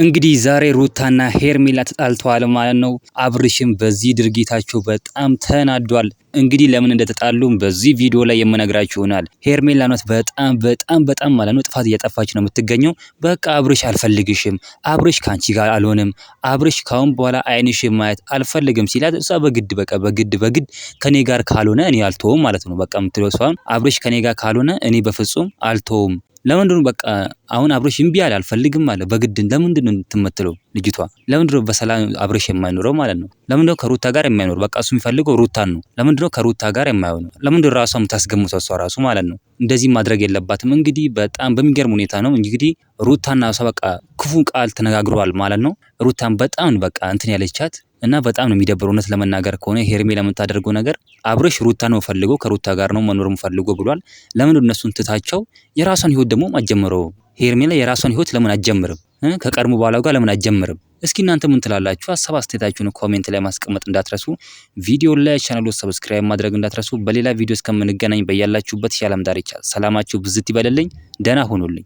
እንግዲህ ዛሬ ሩታና ሄርሜላ ተጣልተዋል ማለት ነው። አብርሽም በዚህ ድርጊታቸው በጣም ተናዷል። እንግዲህ ለምን እንደተጣሉም በዚህ ቪዲዮ ላይ የምነግራችሁ ይሆናል። ሄርሜላ ናት በጣም ማለት ነው ጥፋት እያጠፋች ነው የምትገኘው። በቃ አብርሽ አልፈልግሽም፣ አብርሽ ካንቺ ጋር አልሆንም፣ አብርሽ ካሁን በኋላ አይንሽን ማየት አልፈልግም ሲላት እሷ በግድ ከኔ ጋር ካልሆነ እኔ አልተውም ማለት ነው። በቃ የምትለው እሷ አብርሽ ከኔ ጋር ካልሆነ እኔ በፍጹም አልተውም። ለምንድነው በቃ አሁን አብርሽ እምቢ አለ አልፈልግም አለ በግድ። ለምንድነው የምትመትለው ልጅቷ? ለምንድነው በሰላም አብርሽ የማይኖረው ማለት ነው? ለምንድነው ከሩታ ጋር የማይኖር? በቃ እሱ የሚፈልገው ሩታን ነው። ለምንድነው ከሩታ ጋር የማይሆነው? ለምንድነው ራሷ የምታስገምተው እሷ ራሱ ማለት ነው? እንደዚህ ማድረግ የለባትም። እንግዲህ በጣም በሚገርም ሁኔታ ነው እንግዲህ ሩታና እሷ በቃ ክፉ ቃል ተነጋግረዋል ማለት ነው። ሩታን በጣም በቃ እንትን ያለቻት እና በጣም ነው የሚደብረው። እውነት ለመናገር ከሆነ ሄርሜላ የምታደርገው ነገር አብርሽ ሩታን ነው ፈልገው ከሩታ ጋር ነው መኖር ፈልገው ብሏል። ለምን እነሱን ትታቸው የራሷን ህይወት ደግሞ አጀምረው? ሄርሜላ የራሷን ህይወት ለምን አጀምርም? ከቀድሞ ባላው ጋር ለምን አጀምርም? እስኪ እናንተ ምን ትላላችሁ? ሀሳብ አስተያየታችሁን ኮሜንት ላይ ማስቀመጥ እንዳትረሱ። ቪዲዮ ላይ ቻናሉን ሰብስክራይብ ማድረግ እንዳትረሱ። በሌላ ቪዲዮ እስከምንገናኝ በያላችሁበት የዓለም ዳርቻ ሰላማችሁ ብዝት ይበልልኝ። ደህና ሁኑልኝ።